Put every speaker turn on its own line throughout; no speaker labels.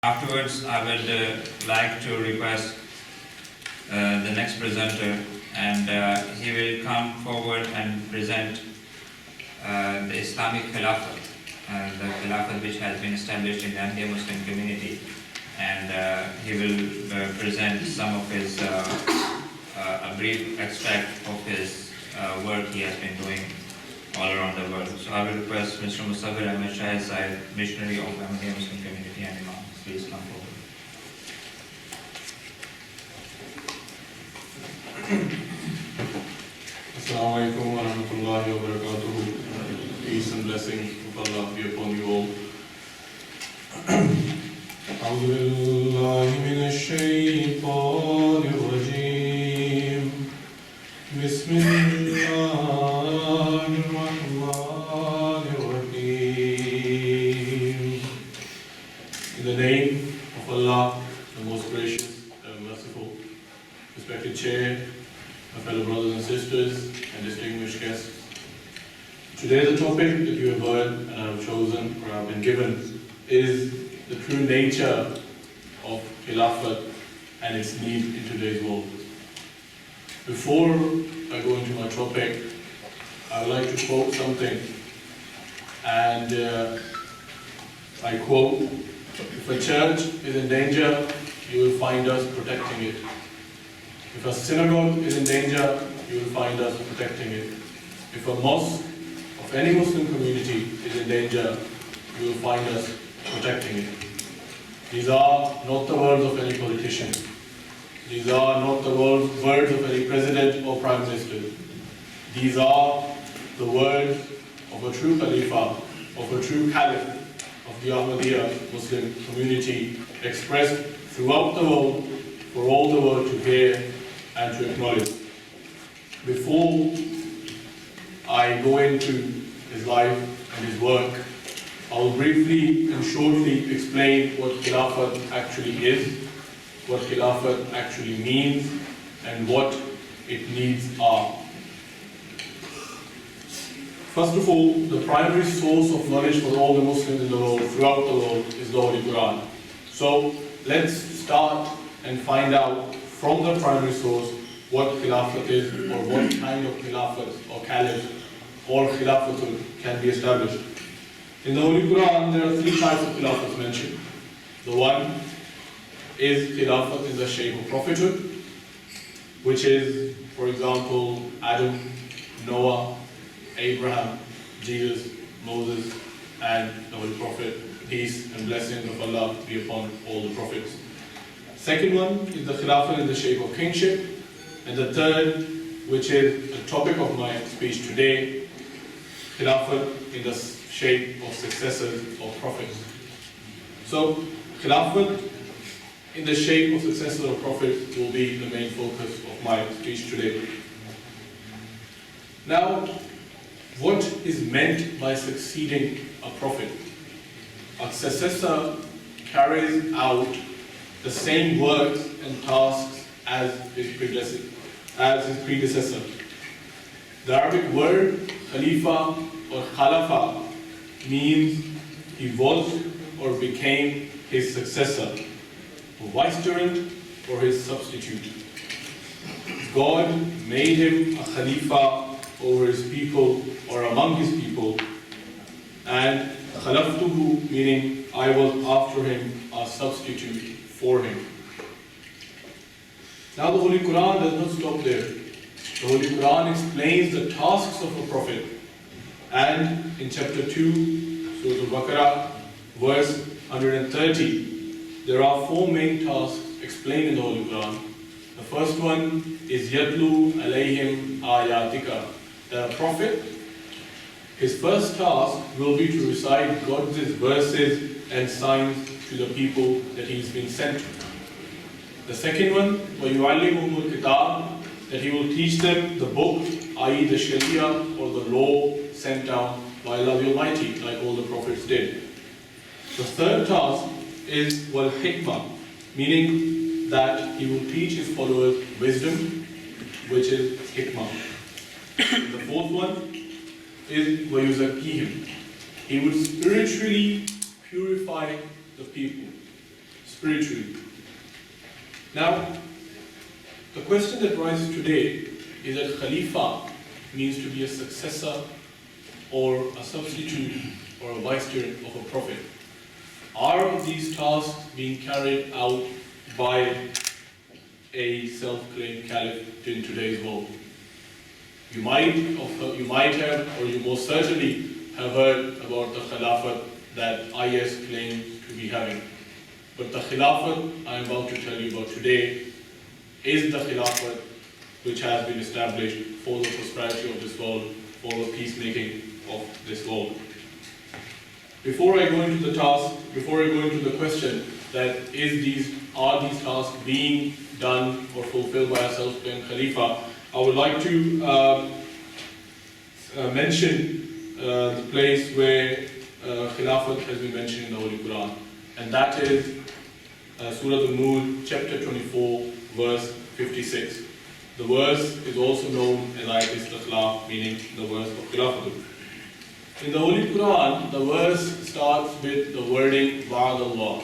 Afterwards, I would like to request the next presenter, and he will come forward and present the Islamic Khilafat, the Khilafat which has been established in the Ahmadiyya Muslim community, and he will present some of his, a brief extract of his work he has been doing all around the world. So I will request Mr. Musafir Ahmed Shah Said, missionary of Ahmadiyya Muslim community and Imam. Please come forward.
Assalamu alaikum wa rahmatullahi wa barakatuhu. Peace and blessings of Allah be upon you all. أعوذ بالله من الشيطان الرجيم. بسم الله الرحمن الرحيم. In the name of Allah, the most gracious and merciful, respected chair, my fellow brothers and sisters, and distinguished guests. Today the topic that you have heard and I have chosen, or I have been given, is the true nature of Khilafat and its need in today's world. Before I go into my topic, I would like to quote something, and I quote, "If a church is in danger, you will find us protecting it. If a synagogue is in danger, you will find us protecting it. If a mosque of any Muslim community is in danger, you will find us protecting it." These are not the words of any politician. These are not the words of any president or prime minister. These are the words of a true Khalifa, of a true Caliph of the Ahmadiyya Muslim community, expressed throughout the world for all the world to hear and to acknowledge. Before I go into his life and his work, I will briefly and shortly explain what Khilafat actually is, what Khilafat actually means, and what its needs are. First of all, the primary source of knowledge for all the Muslims in the world, throughout the world, is the Holy Quran. So let's start and find out from the primary source what Khilafat is, or what kind of Khilafat or Caliph or Khilafatul can be established. In the Holy Quran, there are three types of Khilafat mentioned. The one is Khilafat in the shape of prophethood, which is, for example, Adam, Noah, Abraham, Jesus, Moses, and the Holy Prophet. Peace and blessings of Allah be upon all the prophets. Second one is the Khilafat in the shape of kingship. And the third, which is the topic of my speech today, Khilafat in the shape of successors of prophets. So, Khilafat in the shape of successors of prophets will be the main focus of my speech today. Now, what is meant by succeeding a prophet? A successor carries out the same works and tasks as his predecessor. The Arabic word Khalifa or Khalafa means he was or became his successor, a vicegerent or his substitute. God made him a Khalifa over his people or among his people, and Khalaftuhu meaning I was after him, a substitute for him. Now the Holy Quran does not stop there. The Holy Quran explains the tasks of a prophet. And in chapter 2, Surah Al-Baqarah, verse 130, there are four main tasks explained in the Holy Quran. The first one is Yatlu alayhim ayatika. The prophet, his first task will be to recite God's verses and signs to the people that he's been sent to. The second one, وَيُعَلِّمُهُمُ الْكِتَابِ, that he will teach them the book, i.e. the Sharia or the law sent down by Allah the Almighty, like all the prophets did. The third task is wal-hikmah, meaning that he will teach his followers wisdom, which is hikmah. The fourth one is وَيُزَكِّيهِمْ, he would spiritually purify the people. spiritually. Now, the question that rises today is that Khalifa means to be a successor or a substitute or a vicegerent of a prophet. Are these tasks being carried out by a self-claimed caliph in today's world? You might have, or you most certainly have heard about the Khilafat that IS claims to be having. But the Khilafat I am about to tell you about today is the Khilafat which has been established for the prosperity of this world, for the peacemaking of this world. Before I go into the question that are these tasks being done or fulfilled by a self-claimed Khalifa, I would like to mention the place where Khilafat has been mentioned in the Holy Quran, and that is Surah An-Nur, chapter 24, verse 56. The verse is also known as Ayat Istikhlaf, meaning the verse of Khilafat. In the Holy Quran, the verse starts with the wording Wa'ad Allah,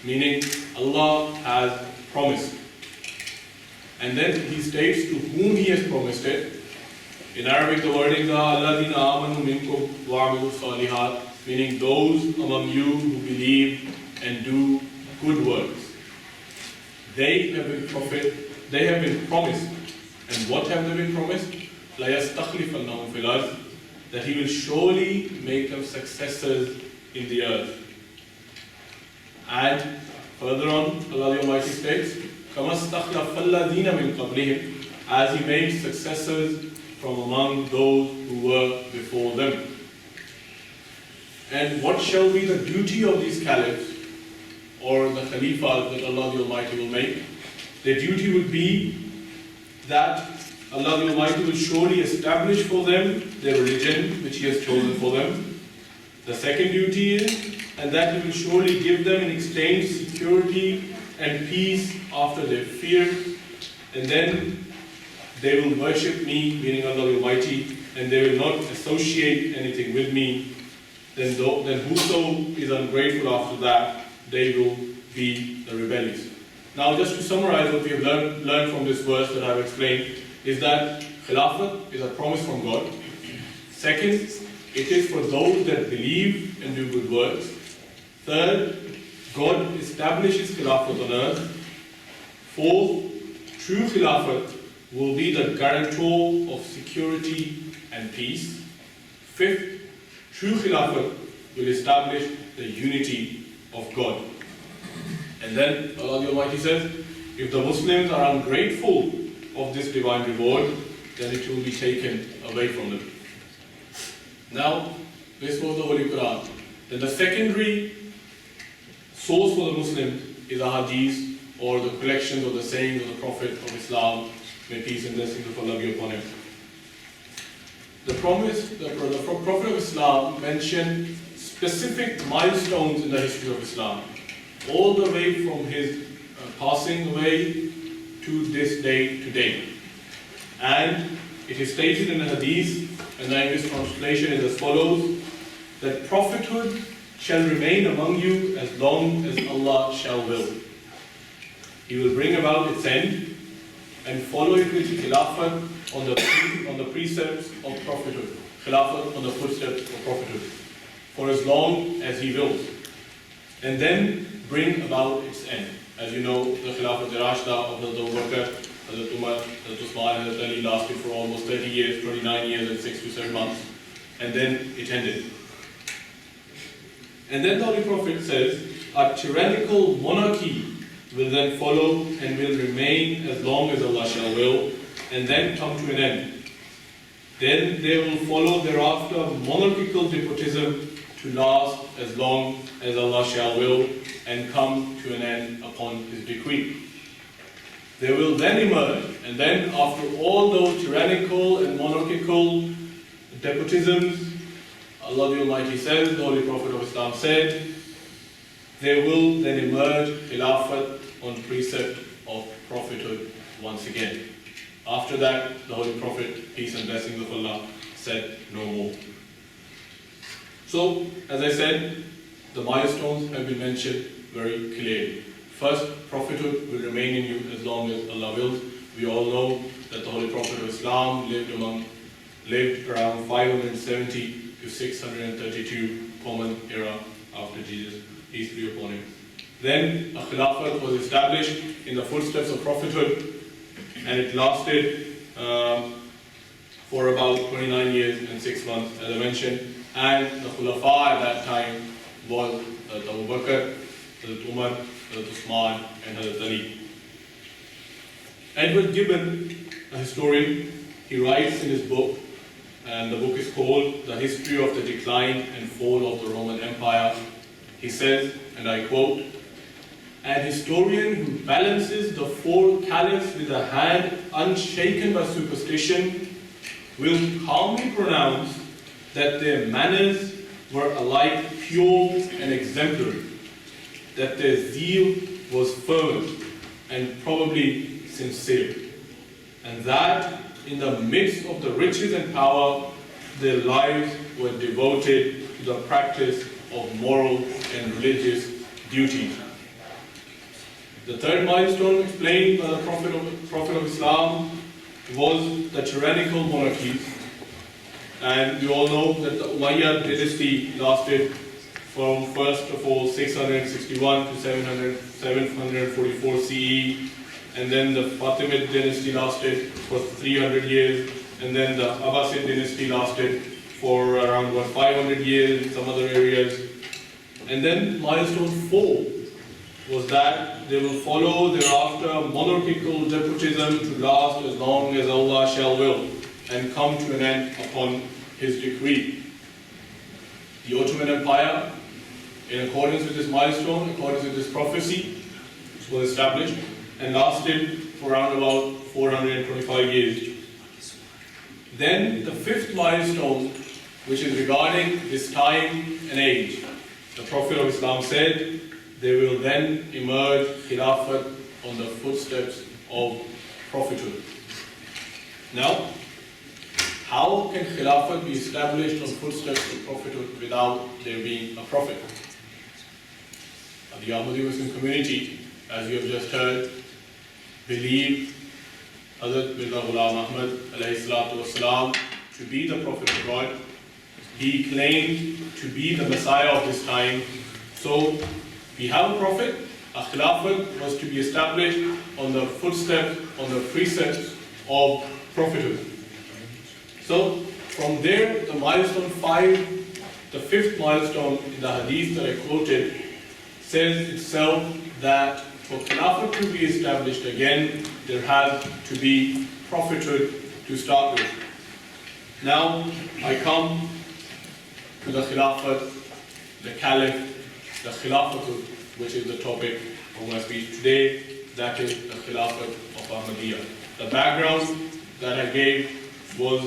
meaning Allah has promised. And then he states to whom he has promised it. In Arabic, the wording Alladhina amanu minkum wa'amilu salihat, meaning those among you who believe and do good works. They have been promised. And what have they been promised? La yastakhlifannahum fil ardh, that he will surely make them successors in the earth. And further on, Allah the Almighty states, كَمَا اسْتَخْلَفَ الَّذِينَ مِنْ قَبْلِهِمْ, as he made successors from among those who were before them. And what shall be the duty of these caliphs or the Khalifas that Allah the Almighty will make? Their duty would be that Allah the Almighty will surely establish for them their religion which He has chosen for them. The second duty is, and that He will surely give them in exchange security and peace after their fear, and then they will worship me, meaning Allah the Almighty, and they will not associate anything with me. Then whoso is ungrateful after that, they will be the rebellious. Now, just to summarize what we have learned from this verse that I have explained, is that Khilafat is a promise from God. Second, it is for those that believe and do good works. Third, God establishes Khilafat on earth. Fourth, true Khilafat will be the guarantor of security and peace. Fifth, true Khilafat will establish the unity of God. And then Allah the Almighty says, if the Muslims are ungrateful of this divine reward, then it will be taken away from them. Now, this was the Holy Quran. Then the secondary source for the Muslims is the Hadith, or the collections of the sayings of the Prophet of Islam, may peace and blessings of Allah be upon him. The Prophet of Islam mentioned specific milestones in the history of Islam, all the way from his passing away to this day today. And it is stated in the Hadith, and the English translation is as follows, that prophethood shall remain among you as long as Allah shall will. He will bring about its end and follow it with Khilafat on the precepts of prophethood. Khilafat on the footsteps of prophethood, for as long as He wills. And then bring about its end. As you know, the Khilafat al-Rashida of Hazrat Abu Bakr, Hazrat Umar, Hazrat Uthman, Hazrat Ali lasted for almost 30 years, 29 years and 6 to 7 months. And then it ended. And then the Holy Prophet says, a tyrannical monarchy will then follow and will remain as long as Allah shall will, and then come to an end. Then there will follow thereafter monarchical despotism to last as long as Allah shall will, and come to an end upon His decree. There will then emerge, and then after all those tyrannical and monarchical despotisms, Allah the Almighty says, the Holy Prophet of Islam said, there will then emerge Khilafat on precept of prophethood once again. After that, the Holy Prophet, peace and blessings of Allah, said no more. So, as I said, the milestones have been mentioned very clearly. First, prophethood will remain in you as long as Allah wills. We all know that the Holy Prophet of Islam lived around 570 to 632 Common Era after Jesus, peace be upon him. Then a Khilafat was established in the footsteps of prophethood, and it lasted for about 29 years and 6 months, as I mentioned. And the Khulafa at that time was Abu Bakr, Hazrat Umar, Hazrat Usman, and Hazrat Ali. Edward Gibbon, a historian, he writes in his book, and the book is called The History of the Decline and Fall of the Roman Empire. He says, and I quote, "An historian who balances the four caliphs with a hand unshaken by superstition will calmly pronounce that their manners were alike pure and exemplary, that their zeal was fervent and probably sincere, and that in the midst of the riches and power, their lives were devoted to the practice of moral and religious duties." The third milestone explained by the Prophet of Islam was the tyrannical monarchies. And we all know that the Umayyad dynasty lasted from, first of all, 661 to 744 CE, and then the Fatimid dynasty lasted for 300 years, and then the Abbasid dynasty lasted for around 500 years in some other areas. And then milestone 4 was that they will follow thereafter monarchical despotism to last as long as Allah shall will, and come to an end upon His decree. The Ottoman Empire, in accordance with this milestone, in accordance with this prophecy, was established and lasted for around about 425 years. Then the fifth milestone, which is regarding this time and age, the Prophet of Islam said, there will then emerge Khilafat on the footsteps of prophethood. Now, how can Khilafat be established on footsteps of prophethood without there being a prophet? The Ahmadiyya Muslim community, as you have just heard, believe Hazrat Mirza Ghulam Ahmad alayhi salatu wasalam to be the Prophet of God. He claimed to be the Messiah of this time. So we have a prophet. A Khilafat was to be established on the footsteps, on the precepts of prophethood. So from there, the milestone 5, the fifth milestone in the hadith that I quoted, says itself that for Khilafat to be established again, there has to be prophethood to start with. Now, I come to the Khilafat, the Caliph, the Khilafat, which is the topic of my speech today, that is the Khilafat of Ahmadiyya. The background that I gave was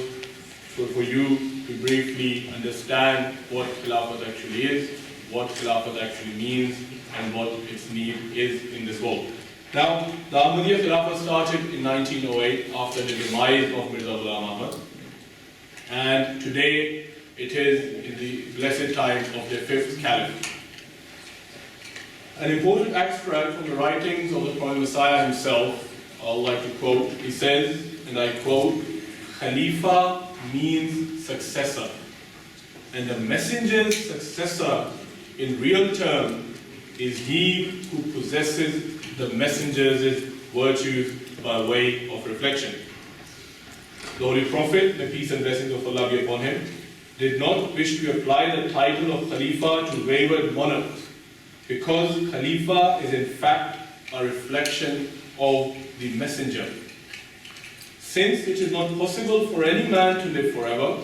for you to briefly understand what Khilafat actually is, what Khilafat actually means, and what its need is in this world. Now, the Ahmadiyya Khilafat started in 1908 after the demise of Mirza Ghulam Ahmad, and today it is in the blessed time of the fifth caliph. An important extract from the writings of the Prophet Messiah himself, I would like to quote. He says, and I quote, "Khalifa means successor, and the messenger's successor in real term is he who possesses the messenger's virtues by way of reflection." The Holy Prophet, may peace and blessings of Allah be upon him, did not wish to apply the title of Khalifa to wayward monarchs, because Khalifa is in fact a reflection of the messenger. Since it is not possible for any man to live forever,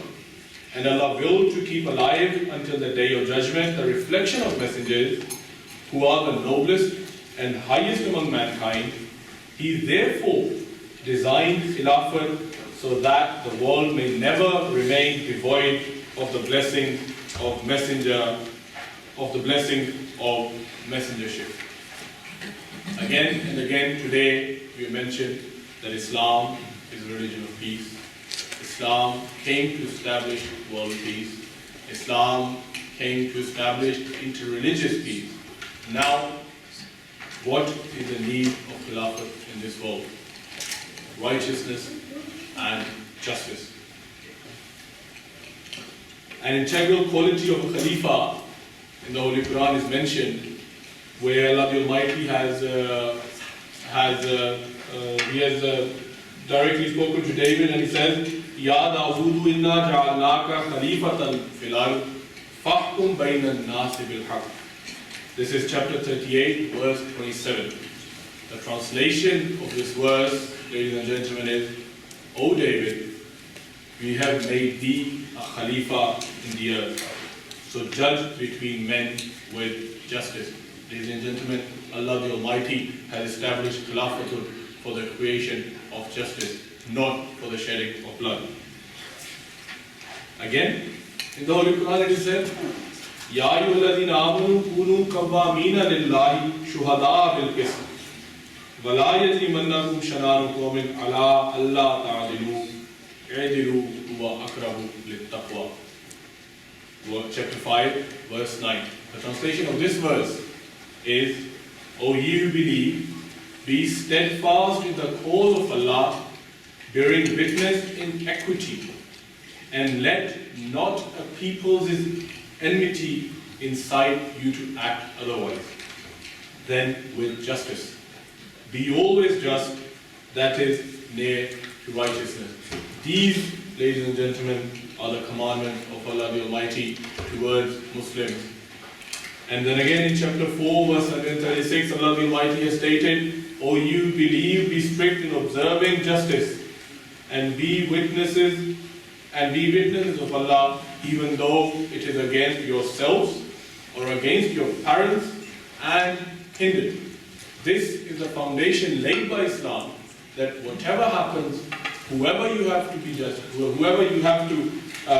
and Allah willed to keep alive until the day of judgment the reflection of messengers, who are the noblest and highest among mankind, He therefore designed Khilafat so that the world may never remain devoid of the blessing of messenger, of the blessing of messengership. Again and again today we mentioned that Islam is a religion of peace. Islam came to establish world peace. Islam came to establish interreligious peace. Now, what is the need of Khilafat in this world? Righteousness and justice. An integral quality of a Khalifa in the Holy Quran is mentioned, where Allah the Almighty has directly spoken to David, and he says, Ya Dawudu inna ja'alnaka khalifatan fil ard fahkum bayna an-nasi bil haqq. This is chapter 38, verse 27. The translation of this verse, ladies and gentlemen, is, O David, we have made thee a Khalifa in the earth, so judge between men with justice. Ladies and gentlemen, Allah the Almighty has established Khilafatul for the creation of justice, not for the shedding of blood. Again, in the Holy Quran it is said, Ya ayyuhalladhina amanu kunu qawwamina lillahi shuhada bil qist wa la yajrimannakum shana'anu qawmin ala alla ta'dilu i'dilu huwa aqrabu lit-taqwa. Chapter 5, verse 9. The translation of this verse is, O ye who believe, be steadfast in the cause of Allah, bearing witness in equity, and let not a people's enmity incite you to act otherwise than with justice. Be always just, that is near to righteousness. These, ladies and gentlemen, are the commandments of Allah the Almighty towards Muslims. And then again in chapter 4, verse 136, Allah the Almighty has stated, O you believe, be strict in observing justice, and be witnesses of Allah, even though it is against yourselves or against your parents and hindered. This is the foundation laid by Islam, that whatever happens, whoever you have to be just, whoever you have to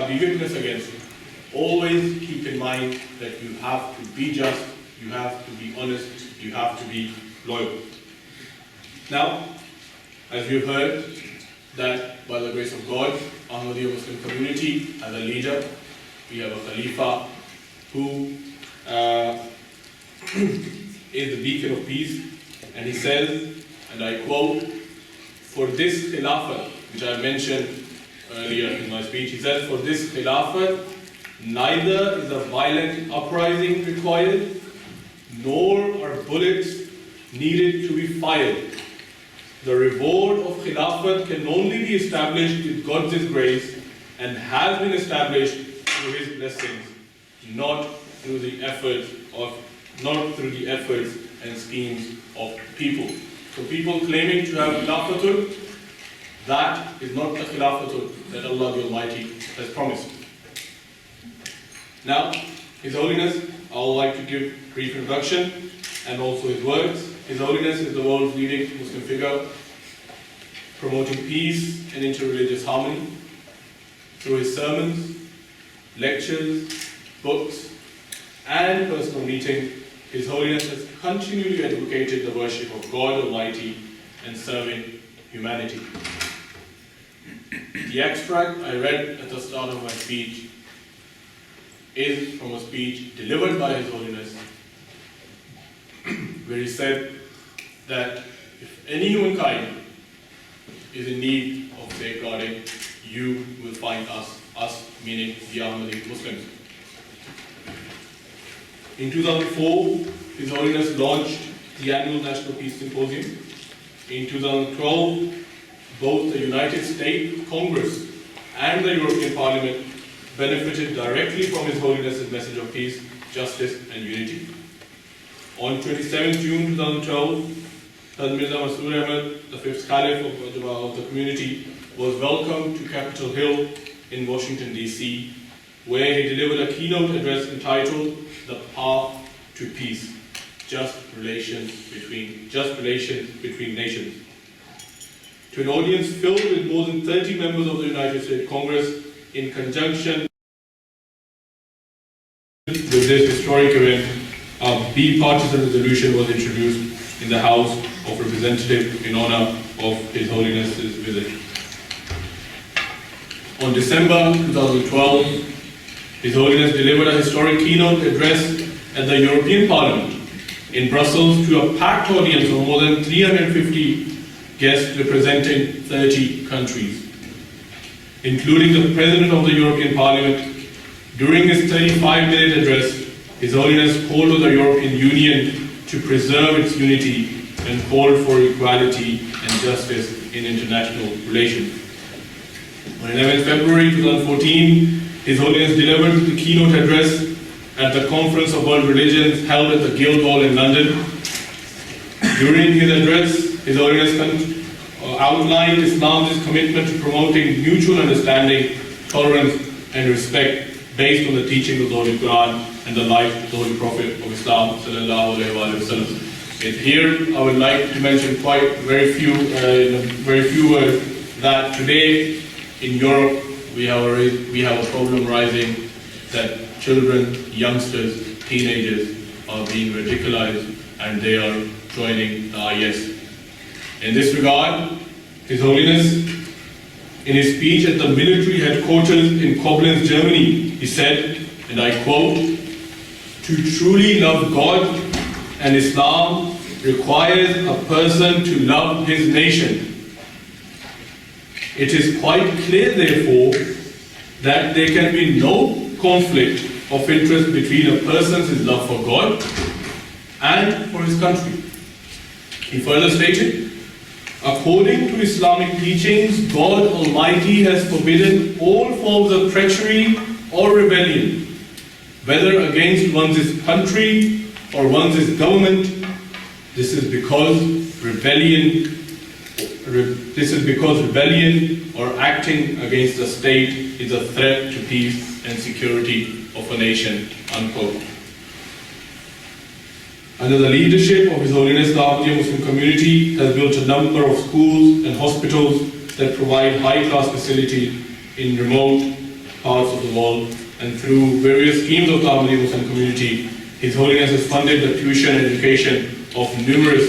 be witness against, always keep in mind that you have to be just, you have to be honest, you have to be loyal. Now, as we've heard, that by the grace of God, Ahmadiyya Muslim community as a leader, we have a Khalifa who is the beacon of peace, and he says, and I quote, for this Khilafat, which I mentioned earlier in my speech, he says, for this Khilafat, neither is a violent uprising required, nor are bullets needed to be fired. The reward of Khilafat can only be established with God's grace, and has been established through His blessings, not through the efforts and schemes of people. So people claiming to have Khilafatul, that is not the Khilafatul that Allah the Almighty has promised. Now, His Holiness, I would like to give a brief introduction and also his words. His Holiness is the world's leading Muslim figure, promoting peace and interreligious harmony. Through his sermons, lectures, books, and personal meeting, His Holiness has continually advocated the worship of God Almighty and serving humanity. The extract I read at the start of my speech is from a speech delivered by His Holiness, where he said that if any humankind is in need of safeguarding, you will find us meaning the Ahmadi Muslims. In 2004, His Holiness launched the annual National Peace Symposium. In 2012, both the United States Congress and the European Parliament benefited directly from His Holiness's message of peace, justice and unity. On 27 June 2012, Hazrat Mirza Masroor Ahmad, the fifth Caliph of the community, was welcomed to Capitol Hill in Washington, D.C., where he delivered a keynote address entitled The Path to Peace, Just Relations Between Nations. To an audience filled with more than 30 members of the United States Congress, in conjunction with this historic event, a bipartisan resolution was introduced in the House of Representatives in honor of His Holiness's visit. On December 2012, His Holiness delivered a historic keynote address at the European Parliament, in Brussels to a packed audience of more than 350 guests representing 30 countries, including the President of the European Parliament. During his 35-minute address, His Holiness called on the European Union to preserve its unity and called for equality and justice in international relations. On 11 February 2014, His Holiness delivered the keynote address at the Conference of World Religions held at the Guildhall in London. During his address, His Holiness outlined Islam's commitment to promoting mutual understanding, tolerance, and respect based on the teachings of the Holy Quran and the life of the Holy Prophet of Islam, sallallahu alaihi wasallam. Here, I would like to mention very few words that today in Europe we have a problem rising that children, youngsters, teenagers are being radicalized and they are joining the IS. In this regard, His Holiness, in his speech at the military headquarters in Koblenz, Germany, he said, and I quote, "To truly love God and Islam requires a person to love his nation. It is quite clear, therefore, that there can be no conflict of interest between a person's love for God and for his country." He further stated, "According to Islamic teachings, God Almighty has forbidden all forms of treachery or rebellion, whether against one's country or one's government. This is because rebellion or acting against the state is a threat to peace and security of a nation." Unquote. Under the leadership of His Holiness, the Ahmadiyya Muslim community has built a number of schools and hospitals that provide high-class facilities in remote parts of the world, and through various schemes of the Ahmadiyya Muslim community, His Holiness has funded the tuition and education of numerous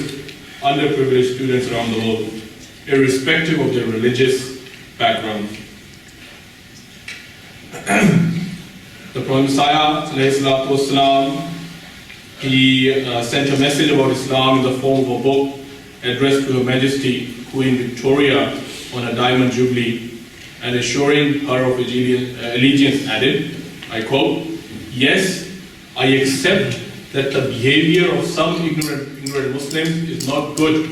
underprivileged students around the world, irrespective of their religious background. The Prophet Messiah, he sent a message about Islam in the form of a book addressed to Her Majesty Queen Victoria on a diamond jubilee, and assuring her of allegiance added, I quote, "Yes, I accept that the behavior of some ignorant Muslims is not good,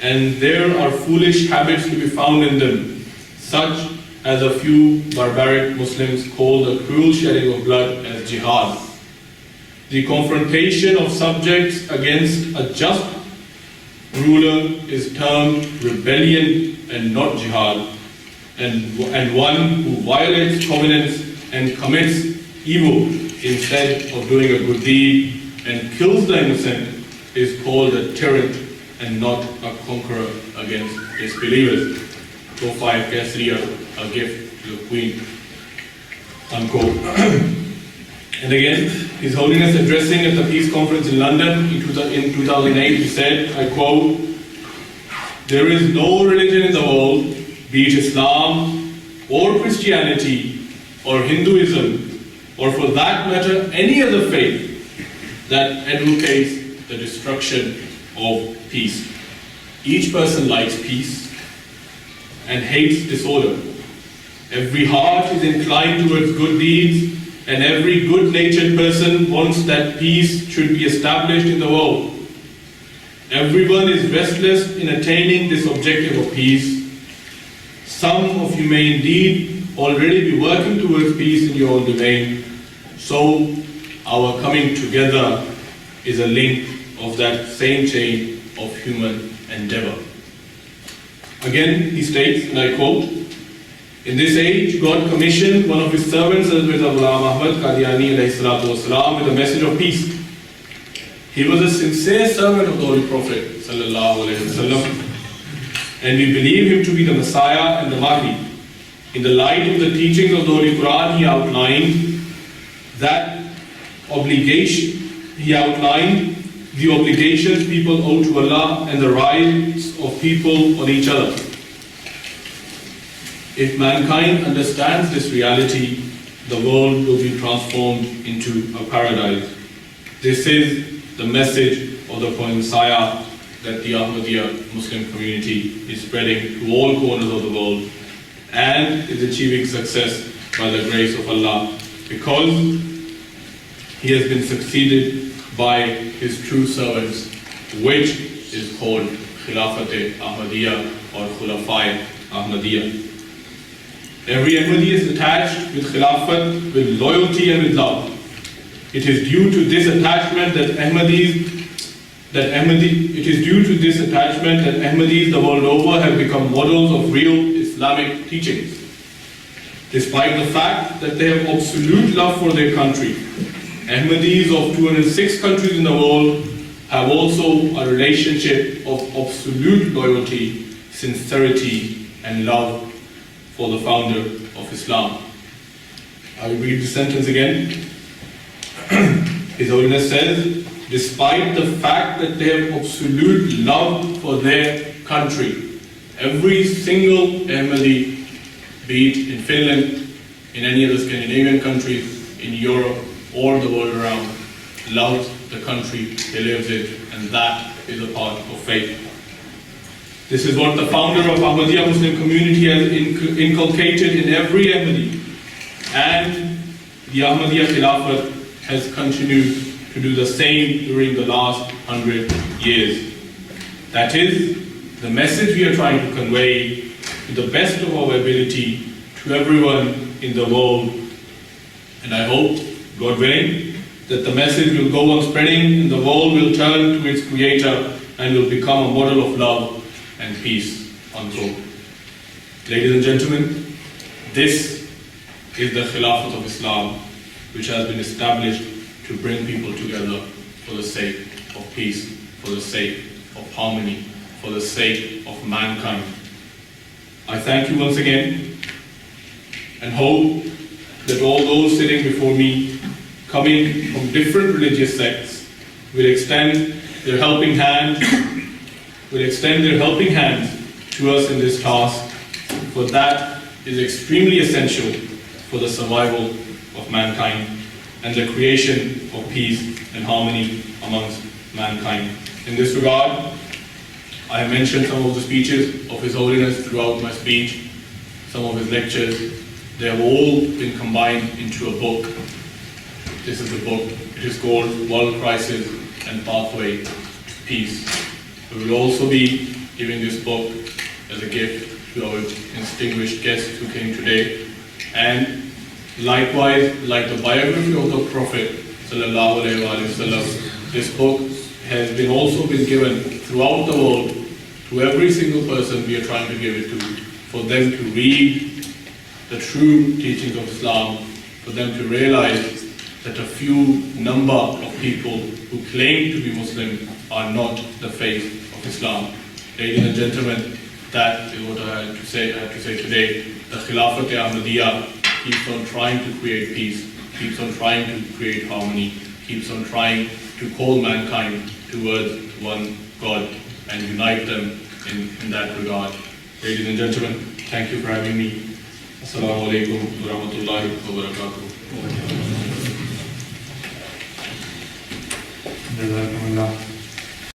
and there are foolish habits to be found in them, such as a few barbaric Muslims call the cruel shedding of blood as jihad. The confrontation of subjects against a just ruler is termed rebellion and not jihad, and one who violates covenants and commits evil instead of doing a good deed and kills the innocent is called a tyrant and not a conqueror against disbelievers. Profile Kesriya, a gift to the Queen." Unquote. And again, His Holiness addressing at the Peace Conference in London in 2008, he said, I quote, "There is no religion in the world, be it Islam or Christianity or Hinduism, or for that matter any other faith, that advocates the destruction of peace. Each person likes peace and hates disorder. Every heart is inclined towards good deeds, and every good-natured person wants that peace should be established in the world. Everyone is restless in attaining this objective of peace. Some of you may indeed already be working towards peace in your own domain. So our coming together is a link of that same chain of human endeavor." Again, he states, and I quote, "In this age, God commissioned one of His servants, Hazrat Ghulam Ahmad Qadiani alayhi salatu wasalam, with a message of peace. He was a sincere servant of the Holy Prophet sallallahu alayhi wasallam, and we believe him to be the Messiah and the Mahdi. In the light of the teachings of the Holy Quran, he outlined the obligations people owe to Allah and the rights of people on each other. If mankind understands this reality, the world will be transformed into a paradise. This is the message of the Prophet Messiah that the Ahmadiyya Muslim community is spreading to all corners of the world and is achieving success by the grace of Allah, because he has been succeeded by his true servants, which is called Khilafat Ahmadiyya or Khilafat Ahmadiyya. Every Ahmadi is attached with Khilafat with loyalty and with love. It is due to this attachment that Ahmadis the world over have become models of real Islamic teachings. Despite the fact that they have absolute love for their country, Ahmadis of 206 countries in the world have also a relationship of absolute loyalty, sincerity, and love for the founder of Islam. I will read the sentence again. His Holiness says, despite the fact that they have absolute love for their country, every single Ahmadi, be it in Finland, in any of the Scandinavian countries, in Europe, or the world around, loves the country he lives in, and that is a part of faith. This is what the founder of Ahmadiyya Muslim community has inculcated in every Ahmadi, and the Ahmadiyya Khilafat has continued to do the same during the last 100 years. That is, the message we are trying to convey to the best of our ability to everyone in the world. And I hope, God willing, that the message will go on spreading and the world will turn to its creator and will become a model of love and peace, unquote. Ladies and gentlemen, this is the Khilafat of Islam, which has been established to bring people together for the sake of peace, for the sake of harmony, for the sake of mankind. I thank you once again and hope that all those sitting before me, coming from different religious sects, will extend their helping hand to us in this task, for that is extremely essential for the survival of mankind and the creation of peace and harmony amongst mankind. In this regard, I have mentioned some of the speeches of His Holiness throughout my speech, some of his lectures. They have all been combined into a book. This is the book. It is called World Crisis and Pathway to Peace. We will also be giving this book as a gift to our distinguished guests who came today. And likewise, like the biography of the Prophet ﷺ, this book has also been given throughout the world to every single person we are trying to give it to, for them to read the true teachings of Islam, for them to realize that a few number of people who claim to be Muslim are not the faith of Islam. Ladies and gentlemen, that is what I have to say today. The Khilafat Ahmadiyya keeps on trying to create peace, keeps on trying to create harmony, keeps on trying to call mankind towards one God and unite them in that regard. Ladies and gentlemen, thank you for having me. Assalamu alaikum wa rahmatullahi wa barakatuh.